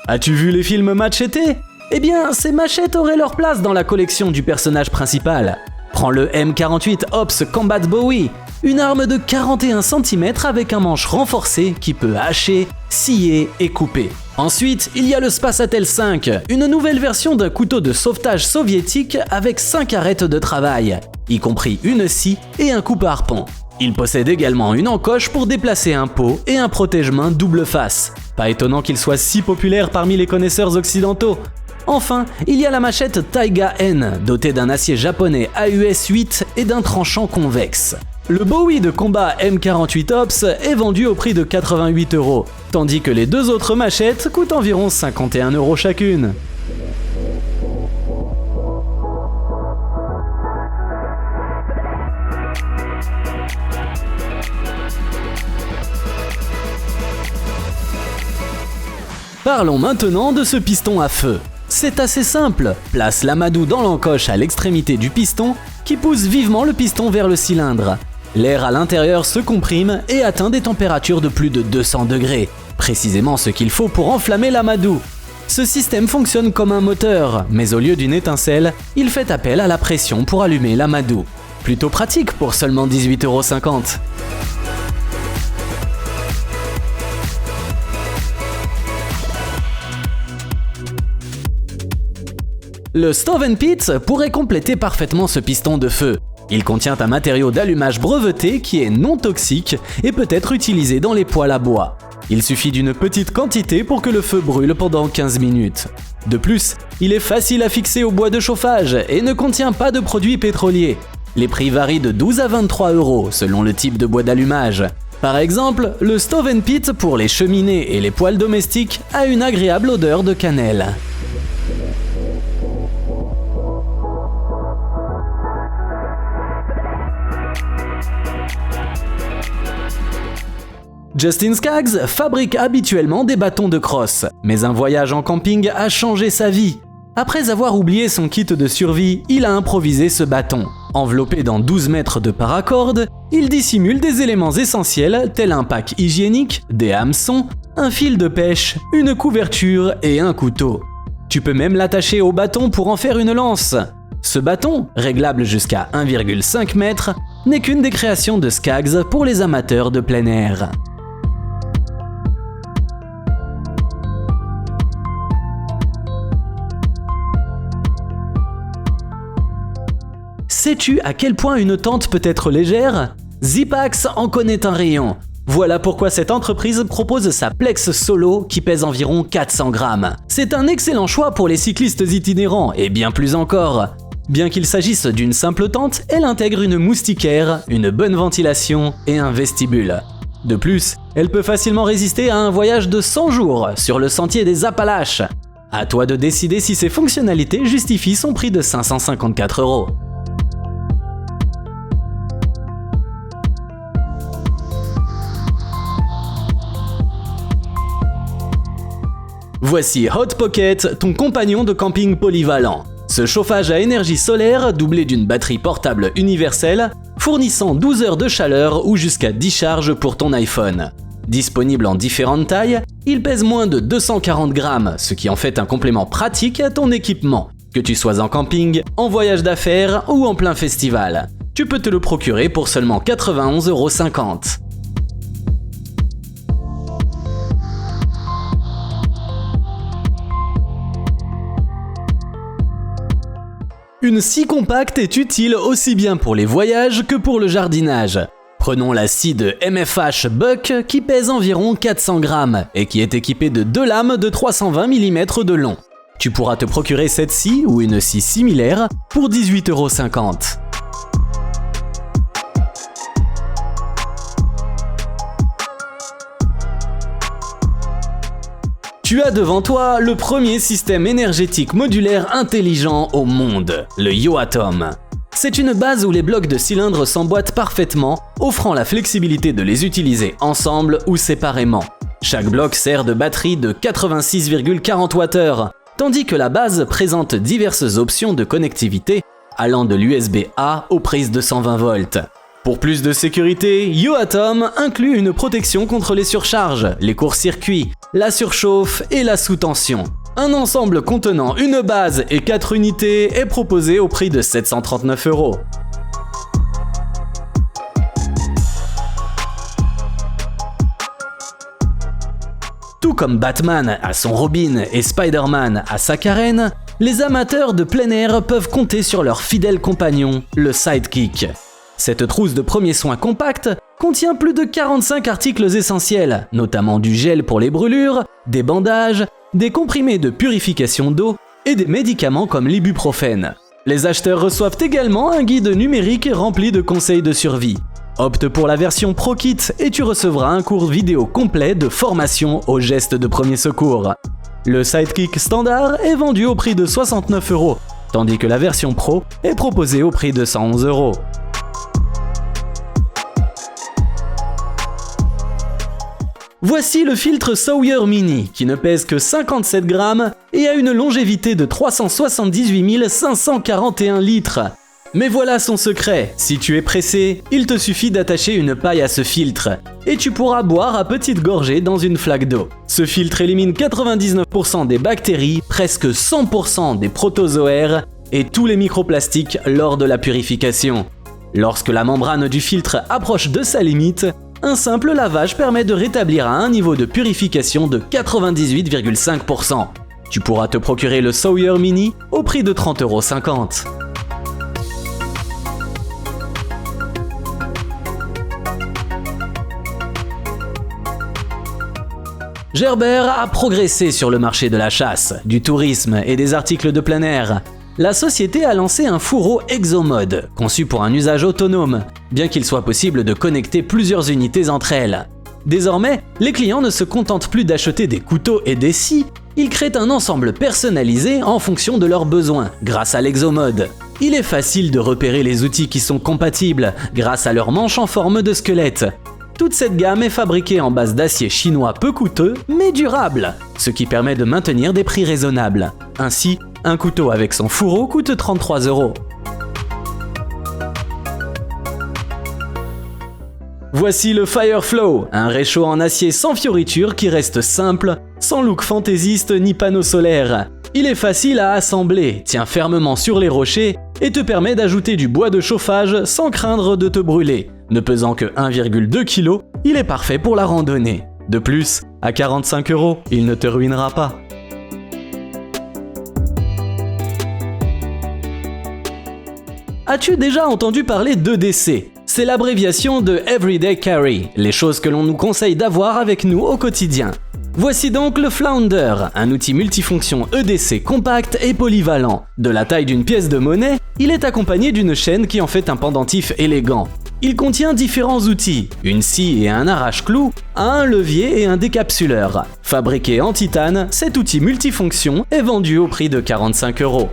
As-tu vu les films Machete ? Eh bien, ces machettes auraient leur place dans la collection du personnage principal. Prends le M48 Ops Combat Bowie, une arme de 41 cm avec un manche renforcé qui peut hacher, scier et couper. Ensuite, il y a le Spasatel 5, une nouvelle version d'un couteau de sauvetage soviétique avec 5 arêtes de travail, y compris une scie et un coupe à harpon. Il possède également une encoche pour déplacer un pot et un protège-main double face. Pas étonnant qu'il soit si populaire parmi les connaisseurs occidentaux. Enfin, il y a la machette Taiga N, dotée d'un acier japonais AUS 8 et d'un tranchant convexe. Le Bowie de combat M48 Ops est vendu au prix de 88 €, tandis que les deux autres machettes coûtent environ 51 € chacune. Parlons maintenant de ce piston à feu. C'est assez simple, place l'amadou dans l'encoche à l'extrémité du piston qui pousse vivement le piston vers le cylindre. L'air à l'intérieur se comprime et atteint des températures de plus de 200 degrés, précisément ce qu'il faut pour enflammer l'amadou. Ce système fonctionne comme un moteur, mais au lieu d'une étincelle, il fait appel à la pression pour allumer l'amadou. Plutôt pratique pour seulement 18,50 €. Le Stove & Pit pourrait compléter parfaitement ce piston de feu. Il contient un matériau d'allumage breveté qui est non toxique et peut être utilisé dans les poêles à bois. Il suffit d'une petite quantité pour que le feu brûle pendant 15 minutes. De plus, il est facile à fixer au bois de chauffage et ne contient pas de produits pétroliers. Les prix varient de 12 à 23 € selon le type de bois d'allumage. Par exemple, le Stove & Pit pour les cheminées et les poêles domestiques a une agréable odeur de cannelle. Justin Skaggs fabrique habituellement des bâtons de crosse, mais un voyage en camping a changé sa vie. Après avoir oublié son kit de survie, il a improvisé ce bâton. Enveloppé dans 12 mètres de paracorde, il dissimule des éléments essentiels tels un pack hygiénique, des hameçons, un fil de pêche, une couverture et un couteau. Tu peux même l'attacher au bâton pour en faire une lance. Ce bâton, réglable jusqu'à 1,5 m, n'est qu'une des créations de Skaggs pour les amateurs de plein air. Sais-tu à quel point une tente peut être légère ? Zipax en connaît un rayon. Voilà pourquoi cette entreprise propose sa Plex Solo qui pèse environ 400 grammes. C'est un excellent choix pour les cyclistes itinérants et bien plus encore. Bien qu'il s'agisse d'une simple tente, elle intègre une moustiquaire, une bonne ventilation et un vestibule. De plus, elle peut facilement résister à un voyage de 100 jours sur le sentier des Appalaches. À toi de décider si ces fonctionnalités justifient son prix de 554 €. Voici Hot Pocket, ton compagnon de camping polyvalent. Ce chauffage à énergie solaire, doublé d'une batterie portable universelle, fournissant 12 heures de chaleur ou jusqu'à 10 charges pour ton iPhone. Disponible en différentes tailles, il pèse moins de 240 grammes, ce qui en fait un complément pratique à ton équipement, que tu sois en camping, en voyage d'affaires ou en plein festival. Tu peux te le procurer pour seulement 91,50 €. Une scie compacte est utile aussi bien pour les voyages que pour le jardinage. Prenons la scie de MFH Buck qui pèse environ 400 grammes et qui est équipée de 2 lames de 320 mm de long. Tu pourras te procurer cette scie ou une scie similaire pour 18,50 €. Tu as devant toi le premier système énergétique modulaire intelligent au monde, le Yoatom. C'est une base où les blocs de cylindres s'emboîtent parfaitement, offrant la flexibilité de les utiliser ensemble ou séparément. Chaque bloc sert de batterie de 86,40 Wh, tandis que la base présente diverses options de connectivité allant de l'USB-A aux prises de 120 volts. Pour plus de sécurité, Yoatom inclut une protection contre les surcharges, les courts-circuits, la surchauffe et la sous-tension. Un ensemble contenant une base et 4 unités est proposé au prix de 739 €. Tout comme Batman a son Robin et Spider-Man a sa Karen, les amateurs de plein air peuvent compter sur leur fidèle compagnon, le Sidekick. Cette trousse de premiers soins compacte contient plus de 45 articles essentiels, notamment du gel pour les brûlures, des bandages, des comprimés de purification d'eau et des médicaments comme l'ibuprofène. Les acheteurs reçoivent également un guide numérique rempli de conseils de survie. Opte pour la version Pro Kit et tu recevras un cours vidéo complet de formation aux gestes de premier secours. Le Sidekick standard est vendu au prix de 69 €, tandis que la version Pro est proposée au prix de 111 €. Voici le filtre Sawyer Mini, qui ne pèse que 57 grammes et a une longévité de 378 541 litres. Mais voilà son secret, si tu es pressé, il te suffit d'attacher une paille à ce filtre, et tu pourras boire à petites gorgées dans une flaque d'eau. Ce filtre élimine 99% des bactéries, presque 100% des protozoaires et tous les microplastiques lors de la purification. Lorsque la membrane du filtre approche de sa limite, un simple lavage permet de rétablir à un niveau de purification de 98,5%. Tu pourras te procurer le Sawyer Mini au prix de 30,50 €. Gerber a progressé sur le marché de la chasse, du tourisme et des articles de plein air. La société a lancé un fourreau Exomode, conçu pour un usage autonome, bien qu'il soit possible de connecter plusieurs unités entre elles. Désormais, les clients ne se contentent plus d'acheter des couteaux et des scies, ils créent un ensemble personnalisé en fonction de leurs besoins, grâce à l'Exomode. Il est facile de repérer les outils qui sont compatibles, grâce à leurs manches en forme de squelette. Toute cette gamme est fabriquée en base d'acier chinois peu coûteux, mais durable, ce qui permet de maintenir des prix raisonnables. Ainsi, un couteau avec son fourreau coûte 33 €. Voici le Fireflow, un réchaud en acier sans fioriture qui reste simple, sans look fantaisiste ni panneau solaire. Il est facile à assembler, tient fermement sur les rochers et te permet d'ajouter du bois de chauffage sans craindre de te brûler. Ne pesant que 1,2 kg, il est parfait pour la randonnée. De plus, à 45 €, il ne te ruinera pas. As-tu déjà entendu parler d'EDC ? C'est l'abréviation de Everyday Carry, les choses que l'on nous conseille d'avoir avec nous au quotidien. Voici donc le Flounder, un outil multifonction EDC compact et polyvalent. De la taille d'une pièce de monnaie, il est accompagné d'une chaîne qui en fait un pendentif élégant. Il contient différents outils, une scie et un arrache-clous, un levier et un décapsuleur. Fabriqué en titane, cet outil multifonction est vendu au prix de 45 €.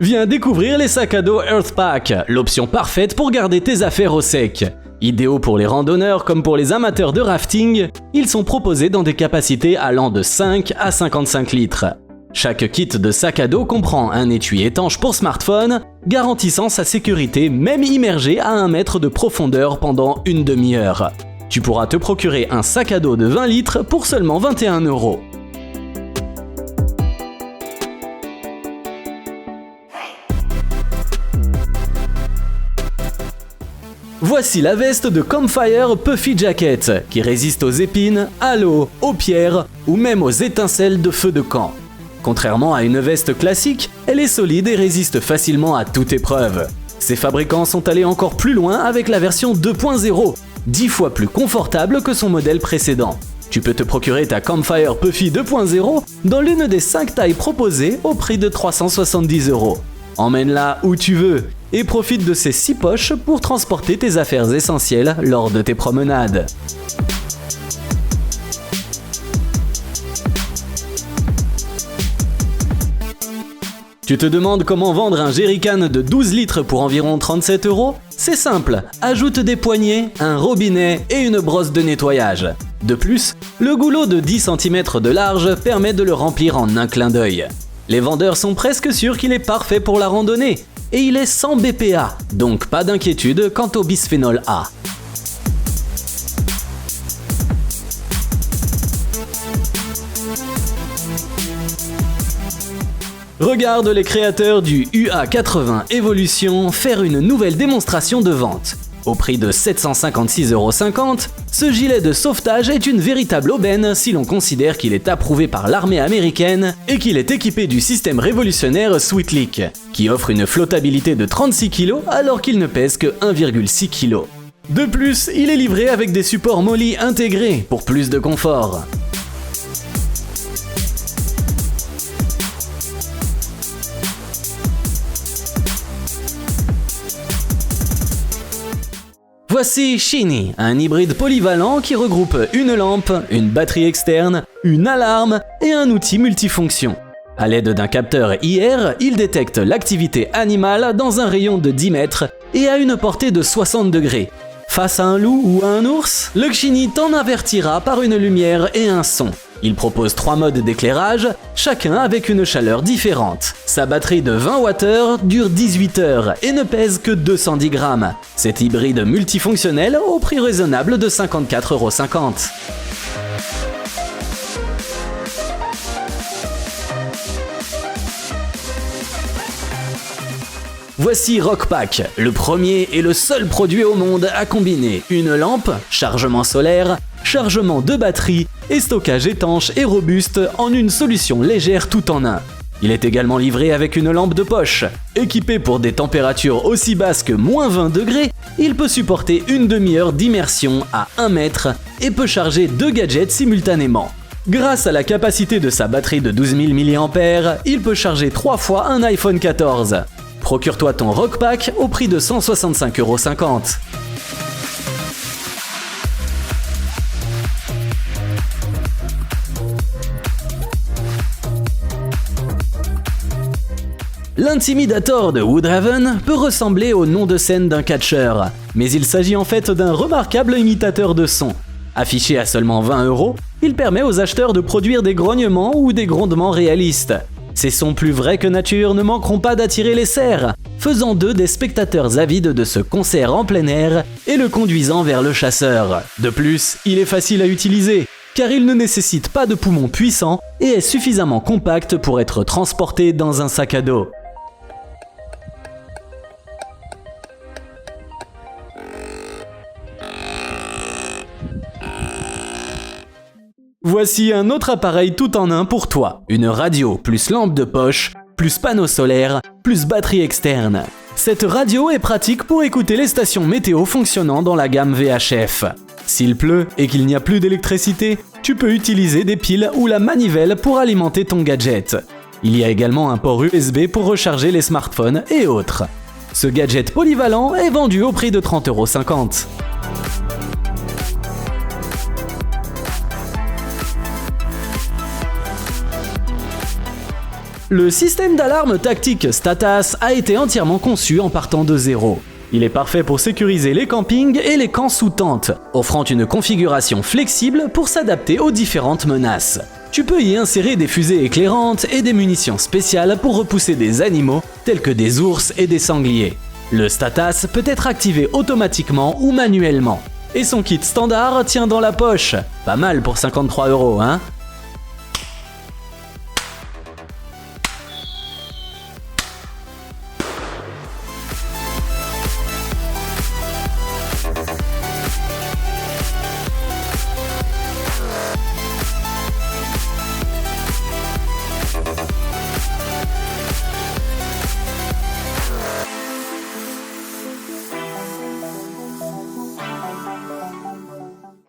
Viens découvrir les sacs à dos Earthpack, l'option parfaite pour garder tes affaires au sec. Idéaux pour les randonneurs comme pour les amateurs de rafting, ils sont proposés dans des capacités allant de 5 à 55 litres. Chaque kit de sac à dos comprend un étui étanche pour smartphone, garantissant sa sécurité même immergé à 1 mètre de profondeur pendant une demi-heure. Tu pourras te procurer un sac à dos de 20 litres pour seulement 21 €. Voici la veste de Campfire Puffy Jacket, qui résiste aux épines, à l'eau, aux pierres ou même aux étincelles de feu de camp. Contrairement à une veste classique, elle est solide et résiste facilement à toute épreuve. Ses fabricants sont allés encore plus loin avec la version 2.0, 10 fois plus confortable que son modèle précédent. Tu peux te procurer ta Campfire Puffy 2.0 dans l'une des 5 tailles proposées au prix de 370 €. Emmène-la où tu veux et profite de ces 6 poches pour transporter tes affaires essentielles lors de tes promenades. Tu te demandes comment vendre un jerrycan de 12 litres pour environ 37 €? C'est simple, ajoute des poignées, un robinet et une brosse de nettoyage. De plus, le goulot de 10 cm de large permet de le remplir en un clin d'œil. Les vendeurs sont presque sûrs qu'il est parfait pour la randonnée, et il est sans BPA, donc pas d'inquiétude quant au bisphénol A. Regarde les créateurs du UA80 Evolution faire une nouvelle démonstration de vente. Au prix de 756,50 €, ce gilet de sauvetage est une véritable aubaine si l'on considère qu'il est approuvé par l'armée américaine et qu'il est équipé du système révolutionnaire Sweetleak, qui offre une flottabilité de 36 kg alors qu'il ne pèse que 1,6 kg. De plus, il est livré avec des supports molly intégrés pour plus de confort. Voici Shiny, un hybride polyvalent qui regroupe une lampe, une batterie externe, une alarme et un outil multifonction. À l'aide d'un capteur IR, il détecte l'activité animale dans un rayon de 10 mètres et à une portée de 60 degrés. Face à un loup ou à un ours, le Shiny t'en avertira par une lumière et un son. Il propose 3 modes d'éclairage, chacun avec une chaleur différente. Sa batterie de 20 Wh dure 18 heures et ne pèse que 210 grammes. Cet hybride multifonctionnel au prix raisonnable de 54,50 €. Voici Rockpack, le premier et le seul produit au monde à combiner une lampe, chargement solaire, chargement de batterie et stockage étanche et robuste en une solution légère tout en un. Il est également livré avec une lampe de poche. Équipé pour des températures aussi basses que -20 degrés, il peut supporter une demi-heure d'immersion à 1 mètre et peut charger 2 gadgets simultanément. Grâce à la capacité de sa batterie de 12 000 mAh, il peut charger 3 fois un iPhone 14. Procure-toi ton Rockpack au prix de 165,50 €. L'Intimidator de Woodhaven peut ressembler au nom de scène d'un catcheur, mais il s'agit en fait d'un remarquable imitateur de son. Affiché à seulement 20 €, il permet aux acheteurs de produire des grognements ou des grondements réalistes. Ces sons plus vrais que nature ne manqueront pas d'attirer les cerfs, faisant d'eux des spectateurs avides de ce concert en plein air et le conduisant vers le chasseur. De plus, il est facile à utiliser, car il ne nécessite pas de poumons puissants et est suffisamment compact pour être transporté dans un sac à dos. Voici un autre appareil tout en un pour toi. Une radio plus lampe de poche, plus panneau solaire, plus batterie externe. Cette radio est pratique pour écouter les stations météo fonctionnant dans la gamme VHF. S'il pleut et qu'il n'y a plus d'électricité, tu peux utiliser des piles ou la manivelle pour alimenter ton gadget. Il y a également un port USB pour recharger les smartphones et autres. Ce gadget polyvalent est vendu au prix de 30,50 €. Le système d'alarme tactique Statas a été entièrement conçu en partant de zéro. Il est parfait pour sécuriser les campings et les camps sous tente, offrant une configuration flexible pour s'adapter aux différentes menaces. Tu peux y insérer des fusées éclairantes et des munitions spéciales pour repousser des animaux tels que des ours et des sangliers. Le Statas peut être activé automatiquement ou manuellement. Et son kit standard tient dans la poche. Pas mal pour 53 €, hein ?